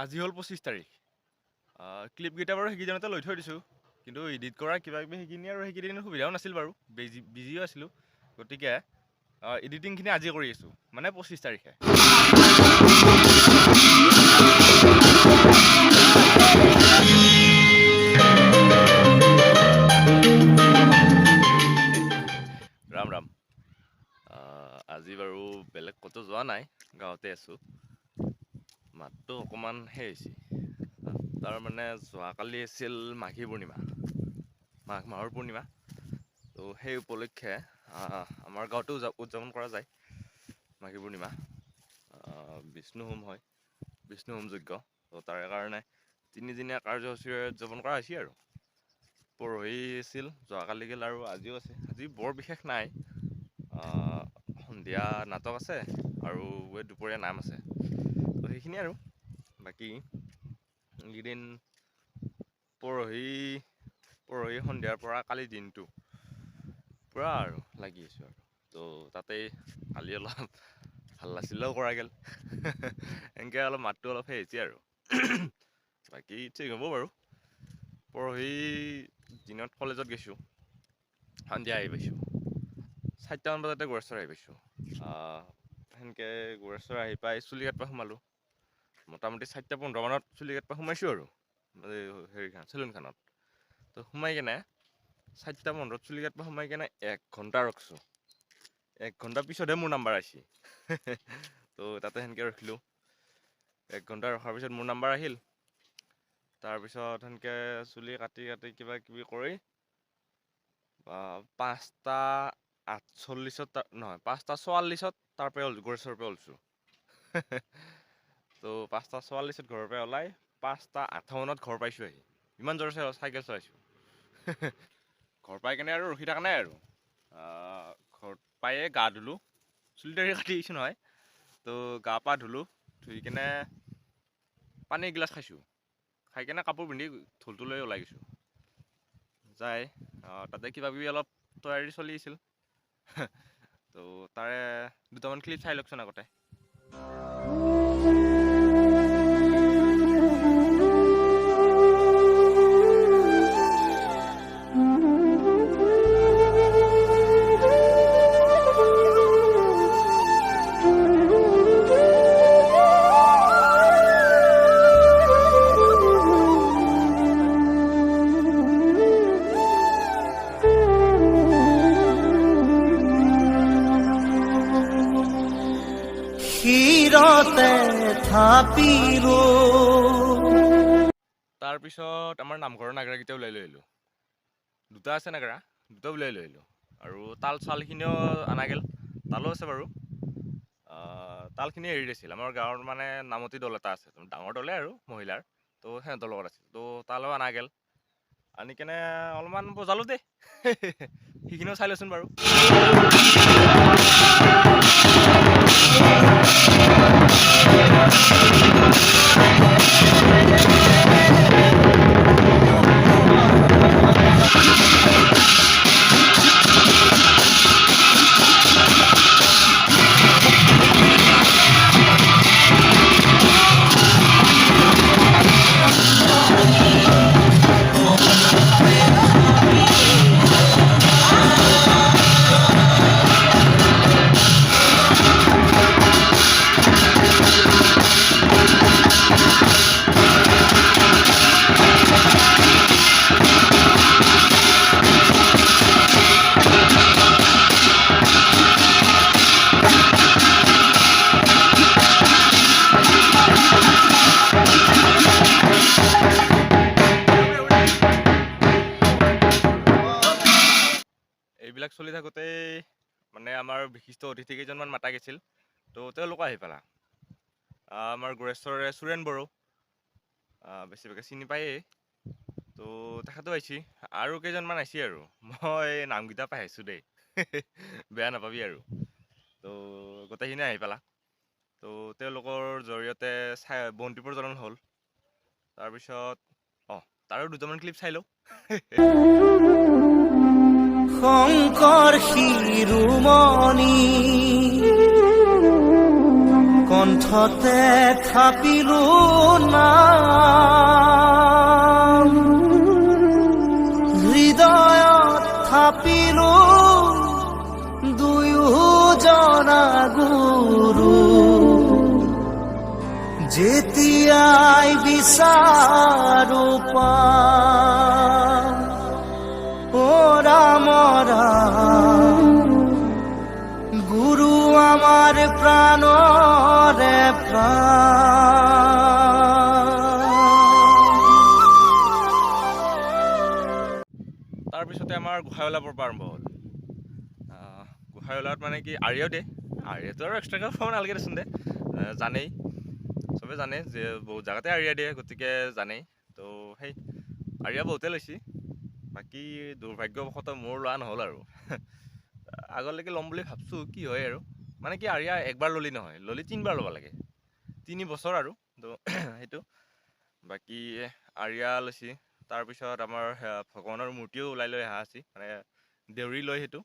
আজি হ'ল 25 তাৰিখ। ক্লিপকেইটা বাৰু সেইকেইদিনতে লৈ থৈ দিছোঁ, কিন্তু এডিট কৰা কিবা কিবি সেইখিনি আৰু সেইকেইদিন সুবিধাও নাছিল বাৰু, বিজিও আছিলোঁ। গতিকে এডিটিংখিনি আজি কৰি আছোঁ, মানে 25 তাৰিখে। ৰাম ৰাম। আজি বাৰু বেলেগ ক'তো যোৱা নাই, গাঁৱতে আছোঁ। মাতটো অকণমান হৈছে, তাৰমানে যোৱাকালি আছিল মাঘী পূৰ্ণিমা, মাঘ মাহৰ পূৰ্ণিমা। তো সেই উপলক্ষে আমাৰ গাঁৱতো উদযাপন কৰা যায় মাঘী পূৰ্ণিমা। বিষ্ণু হোম হয়, বিষ্ণু হোম যজ্ঞ। তো তাৰে কাৰণে 3দিনীয়া কাৰ্যসূচীৰে উদযাপন কৰা হৈছে আৰু। পৰহি আছিল, যোৱাকালি গ'ল আৰু আজিও আছে। আজি বৰ বিশেষ নাই, সন্ধিয়া নাটক আছে আৰু দুপৰীয়া নাম আছে। তো সেইখিনি আৰু। বাকী এইকেইদিন পৰহি সন্ধিয়াৰ পৰা কালি দিনটো পূৰা আৰু লাগি আছোঁ আৰু। তো তাতেই কালি অলপ হাল্লা চিল্লাও কৰা গ'ল, এনেকৈ অলপ মাতটো অলপ হৈছে আৰু। বাকী ঠিক হ'ব বাৰু। পৰহি দিনত কলেজত গৈছোঁ, সন্ধিয়া আহি পাইছোঁ। 4টামান বজাতে গোৰেশ্বৰ আহি পাইছোঁ। সেনেকৈ গোৰেশ্বৰ আহি পাই চুলি কাটিব সোমালোঁ। মোটামুটি 4:15 মানত চুলি কাটিব সোমাইছোঁ আৰু চেলুনখনত। তো সোমাই কেনে 4:15 চুলি কাটিব সোমাই কেনে 1 ঘণ্টা ৰখিছোঁ। 1 ঘণ্টা পিছতহে মোৰ নাম্বাৰ আহিছে। তো তাতে সেনেকৈ ৰখিলোঁ। 1 ঘণ্টা ৰখাৰ পিছত মোৰ নাম্বাৰ আহিল। তাৰপিছত সেনেকৈ চুলি কাটি কিবা কিবি কৰি 5:48 নহয় 5:44 তাৰ পৰা গোৰেশ্বৰৰ পৰা ওলাইছোঁ। তো 5:44 ঘৰৰ পৰা ওলাই 5:58 ঘৰ পাইছোঁ আহি। ইমান জোৰছে চাইকেল চলাইছোঁ। ঘৰ পাই কেনে আৰু ৰখি থকা নাই আৰু। ঘৰত পায়ে গা ধুলোঁ, চুলি দাড়ি কাটি আহিছোঁ নহয়। তো গা পা ধুলোঁ, ধুই কেনে পানী এগিলাচ খাইছোঁ। খাই কেনে কাপোৰ পিন্ধি ঢোলটো লৈ ওলাই গৈছোঁ। যাই তাতে কিবা কিবি অলপ তৈয়াৰী চলি আছিল। তো তাৰে দুটামান ক্লিপ চাই লওকচোন আগতে। তাৰপিছত আমাৰ নামঘৰৰ নাগৰাকেইটা ওলাই লৈ আহিলোঁ। 2টা আছে নাগৰা, 2টা ওলাই লৈ আহিলোঁ। আৰু তাল চালখিনিও অনা গ'ল, তালো আছে বাৰু। তালখিনি এৰি দিছিল। আমাৰ গাঁৱৰ মানে নামতি দল এটা আছে, ডাঙৰ দলে আৰু মহিলাৰ। তো সিহঁতৰ লগত আছিল। তো তালো অনা গ'ল। আনি কেনে অলপমান বজালোঁ দেই। সেইখিনিও চাই লৈচোন বাৰু। এইবিলাক চলি থাকোঁতে মানে আমাৰ বিশিষ্ট অতিথি কেইজনমান মাতা গৈছিল। তো তেওঁলোকো আহি পালা। আমাৰ গোৰেশ্বৰৰে সুৰেণ বড়ো, বেছিভাগে চিনি পায়েই। তো তেখেতো আহিছে, আৰু কেইজনমান আহিছে আৰু। মই নামকেইটা পাইছোঁ দেই, বেয়া নাপাবি আৰু। তো গোটেইখিনি আহি পালা। তো তেওঁলোকৰ জৰিয়তে বন্তি প্ৰজ্বলন হ'ল। তাৰপিছত তাৰো 2টামান ক্লিপ চাই লওঁ। শংকৰ শিৰোমণি কণ্ঠতে থাপিলো নাম হৃদয়ত থাপিলো দুয়োজনা গুৰু যেতিয়াই বিচাৰো পাম ও ৰাম ৰাম গুৰু আমাৰ প্ৰাণৰে তাৰপিছতে আমাৰ গোসাঁইওলা পৰ্ব আৰম্ভ হ'ল। গোসাঁইওলাত মানে কি আৰিয়াও দিয়ে, আৰিয়াটো আৰু এক্সট্ৰাকৈ খাব নালাগে দেচোন দে, জানেই চবে জানে যে বহুত জেগাতে আৰিয়া দিয়ে, গতিকে জানেই। তো সেই আৰিয়া বহুতে লৈছে, বাকী দুৰ্ভাগ্যবশতঃ মোৰ লোৱা নহ'ল আৰু আগলৈকে ল'ম বুলি ভাবছোঁ, কি হয় আৰু মানে কি আৰিয়া একবাৰ ল'লি নহয়, ল'লি 3বাৰ ল'ব লাগে, 3 বছৰ আৰু তো সেইটো। বাকী আৰিয়া লৈছে। তাৰপিছত আমাৰ ভগৱানৰ মূৰ্তিও ওলাই লৈ অহা আছে, মানে দেউৰী লয় সেইটো।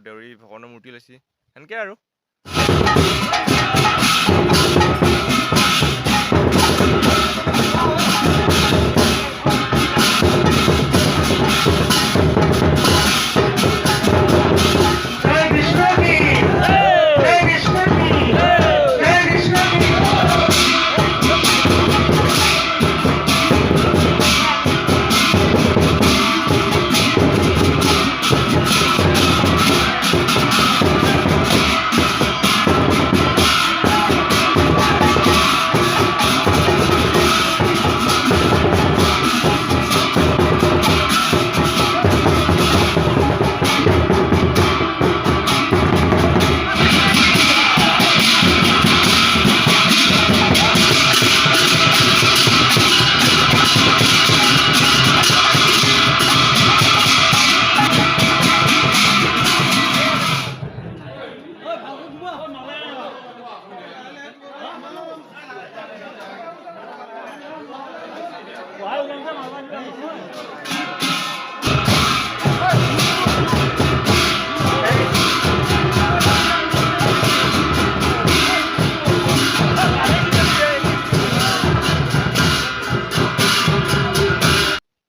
দেউৰী ভগৱানৰ মূৰ্তি লৈছে সেনেকৈ আৰু।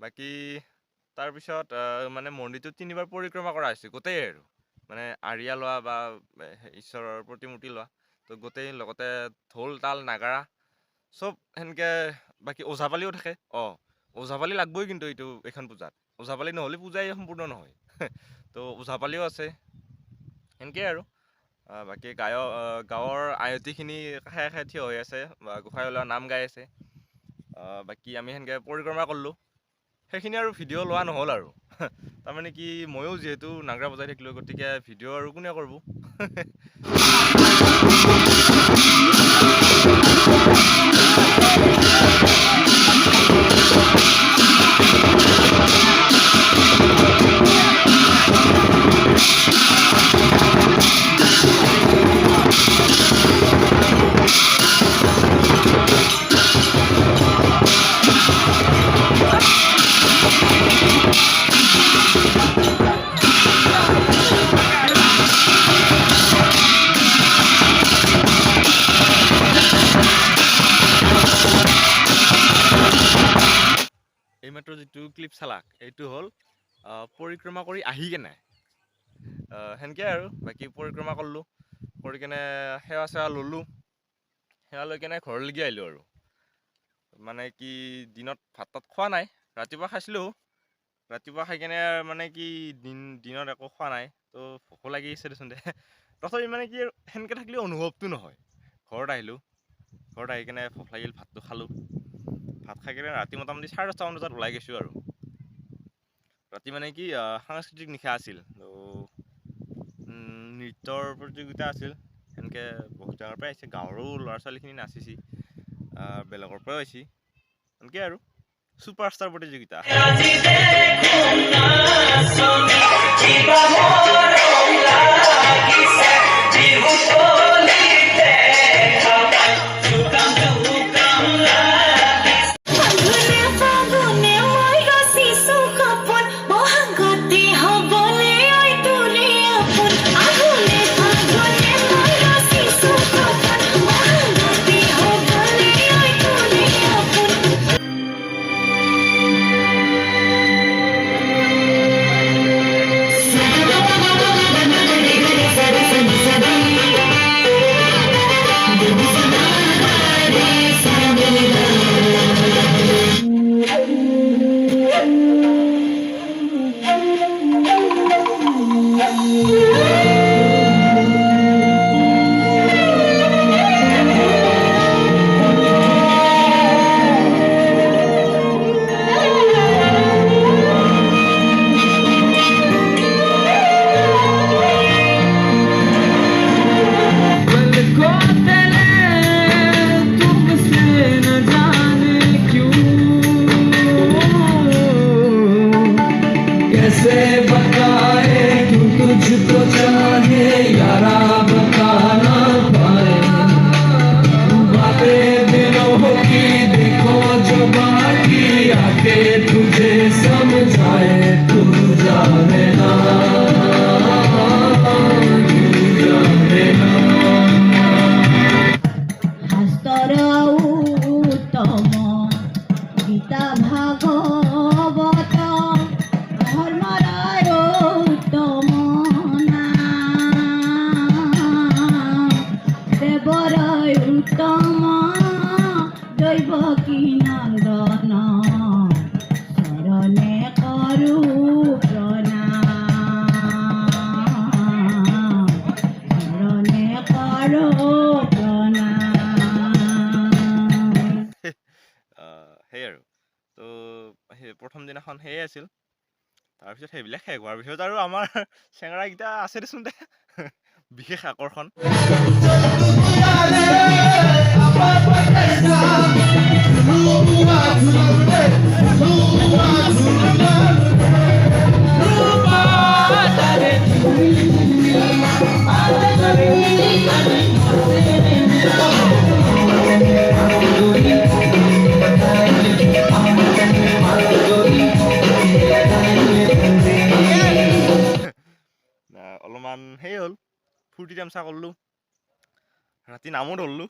বাকী তাৰপিছত মানে মন্দিৰটো 3বাৰ পৰিক্ৰমা কৰা হৈছে গোটেই আৰু, মানে আৰিয়া লোৱা বা ঈশ্বৰৰ প্ৰতিমূৰ্তি লোৱা, তো গোটেই লগতে ঢোল তাল নাগাৰা চব সেনেকৈ। বাকী ওজাপালিও থাকে, ওজাপালি লাগবই কিন্তু এইখন পূজাত, ওজাপালি নহ'লে পূজাই সম্পূৰ্ণ নহয় তো ওজাপালিও আছে সেনেকৈ আৰু। বাকী গাঁৱৰ আয়তীখিনি কাষে কাষে থিয় হৈ আছে বা গোসাঁইওলা নাম গাই আছে। বাকী আমি সেনেকৈ পৰিক্ৰমা কৰিলোঁ, সেইখিনি আৰু ভিডিঅ' লোৱা নহ'ল আৰু তাৰমানে কি ময়ো যিহেতু নাগৰা বজাই থাকিলোঁ, গতিকে ভিডিঅ' আৰু কোনে কৰিব এইমাত্ৰ যিটো ক্লিপ চালাক এইটো হ'ল পৰিক্ৰমা কৰি আহি কেনে সেনেকৈ আৰু। বাকী পৰিক্ৰমা কৰিলোঁ, কৰি কেনে সেৱা চেৱা ল'লোঁ, সেৱা লৈ কেনে ঘৰলৈকে আহিলোঁ আৰু। মানে কি দিনত ভাত তাত খোৱা নাই, ৰাতিপুৱা খাইছিলোঁ, ৰাতিপুৱা খাই কেনে মানে কি দিনত একো খোৱা নাই, তো ভোকো লাগি আছে দেচোন দে তথাপি মানে কি সেনেকৈ থাকিলে অনুভৱটো নহয়। ঘৰত আহিলোঁ, ঘৰত আহি কেনে ভোক লাগিল, ভাতটো খালোঁ, ভাত খাই কেনে ৰাতি মোটামুটি 10:30মান বজাত ওলাই গৈছোঁ আৰু। ৰাতি মানে কি সাংস্কৃতিক নিশা আছিল, তো নৃত্যৰ প্ৰতিযোগিতা আছিল, সেনেকৈ বহুত জেগাৰ পৰাই আহিছে, গাঁৱৰো ল'ৰা ছোৱালীখিনি নাচিছে, বেলেগৰ পৰাও আহিছে, সেনেকৈ আৰু ছুপাৰষ্টাৰ প্ৰতিযোগিতা। बाकी आके तुझे समझाए तू जाने ना तू जाने ना শাস্ত্ৰৰ উত্তম গীতা ভাগৱত ধৰ্মৰ উত্তম নাম দেৱৰ উত্তম দৈৱকী নন্দন চৰণে কৰো প্ৰণাম চৰণে কৰো সেই আৰু তো সেই প্ৰথম দিনাখন সেয়ে আছিল। তাৰপিছত সেইবিলাক শেষ হোৱাৰ পিছত আৰু আমাৰ চেঙৰাকেইটা আছে দেচোন দে বিশেষ আকৰ্ষণ। অলপমান সেই হ'ল, ফূৰ্তি তামচা কৰিলোঁ, ৰাতি নামো ধৰলোঁ।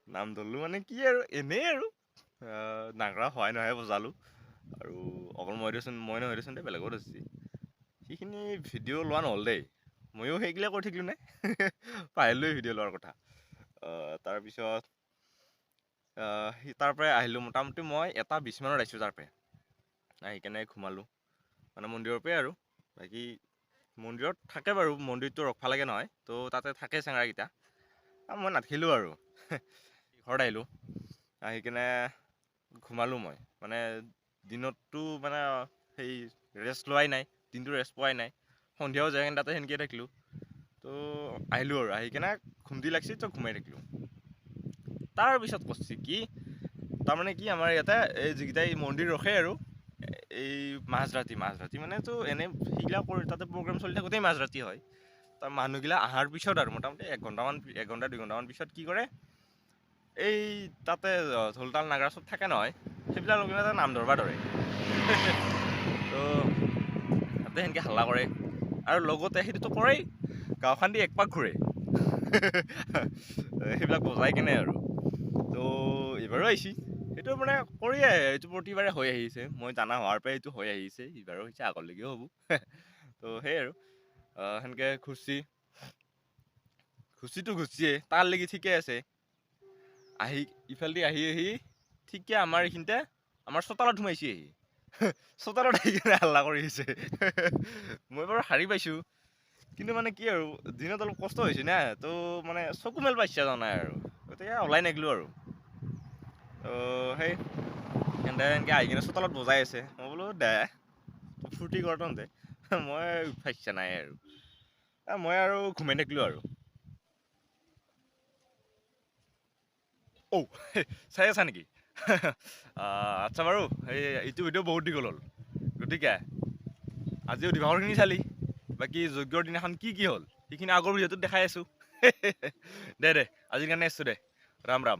নাম ধৰলোঁ মানে কি আৰু এনেই আৰু নাগৰা সহায় নহয় বজালোঁ। আৰু অকল মই নহয় দেচোন দে, বেলেগো ধৰিছে। সেইখিনি ভিডিঅ' লোৱা নহ'ল দেই, ময়ো সেইগিলা কৰি থাকিলোঁ নে পাহৰিলোঁৱে ভিডিঅ' লোৱাৰ কথা। তাৰপিছত তাৰ পৰাই আহিলোঁ, মোটামুটি মই 1:20 মানত আহিছোঁ তাৰ পৰাই। আহি কেনে ঘুমালোঁ মানে মন্দিৰৰ পৰাই আৰু। বাকী মন্দিৰত থাকে বাৰু, মন্দিৰটো ৰখবা লাগে নহয়, তো তাতে থাকে চেঙৰাকেইটা। মই নাথাকিলোঁ আৰু ঘৰত আহিলোঁ। আহি কেনে ঘুমালোঁ মই, মানে দিনততো মানে সেই ৰেষ্ট লোৱাই নাই, দিনটো ৰেষ্ট পোৱাই নাই। সন্ধিয়াও যায় তাতে সেনেকৈ থাকিলোঁ। তো আহিলোঁ আৰু আহি কেনে ঘুমটি লাগছি, তো ঘুমাই থাকিলোঁ। তাৰপিছত কৰছি কি, তাৰমানে কি আমাৰ ইয়াতে এই যিকেইটাই মন্দিৰ ৰখে আৰু এই মাঝৰাতি মানেতো এনে সেইগিলা কৰি তাতে প্ৰগ্ৰেম চলি থাকোঁতেই মাঝৰাতি হয়। তাৰ মানুহগিলা অহাৰ পিছত আৰু মোটামুটি 1 ঘণ্টা 2 ঘণ্টামান পিছত কি কৰে, এই তাতে ঢোল-তাল নাগৰা চব থাকে নহয়, সেইবিলাক লগে তাতে নাম ধৰবা ধৰে। তো তাতে সেনেকৈ হাল্লা কৰে আৰু লগতে সেইটোতো কৰেই, গাঁওখন দি একপাক ঘূৰে সেইবিলাক বজাই কেনে আৰু। তো এইবাৰো আহিছে, সেইটো মানে কৰি আহে, এইটো প্ৰতিবাৰে হৈ আহিছে, মই জানা হোৱাৰ পৰাই এইটো হৈ আহিছে, এইবাৰো হৈছে, আগলৈকেও হ'ব। তো সেই আৰু সেনেকৈ ঘুচিটো ঘুচিয়ে তাৰ লাগি ঠিকে আছে। আহি ইফালেদি আহি ঠিকে আমাৰ এইখিনিতে আমাৰ চোতালত সোমাইছে আহি চোতালত আহি কিনে হাল্লা কৰি আহিছে। মই বাৰু হাৰি পাইছোঁ, কিন্তু মানে কি আৰু দিনত অলপ কষ্ট হৈছে না, তো মানে চকু মেলিব ইচ্ছা যোৱা নাই আৰু, গতিকে ওলাই নাগিলোঁ আৰু। সেই এনেকৈ আহি কিনে চোতালত বজাই আছে, মই বোলো দে ফূৰ্তি কৰ তহঁতে, মই উঠবা ইচ্ছা নাই আৰু। মই আৰু ঘুমাই থাকিলোঁ আৰু। চাই আছা নেকি? আচ্ছা বাৰু, এইটো ভিডিঅ' বহুত দীঘল হ'ল, গতিকে আজিও দিভাগৰখিনি চালি, বাকী যজ্ঞৰ দিনাখন কি হ'ল সেইখিনি আগৰ ভিডিঅ'টোত দেখাই আছোঁ। দে আজিৰ কাৰণে আছোঁ দে, ৰাম ৰাম।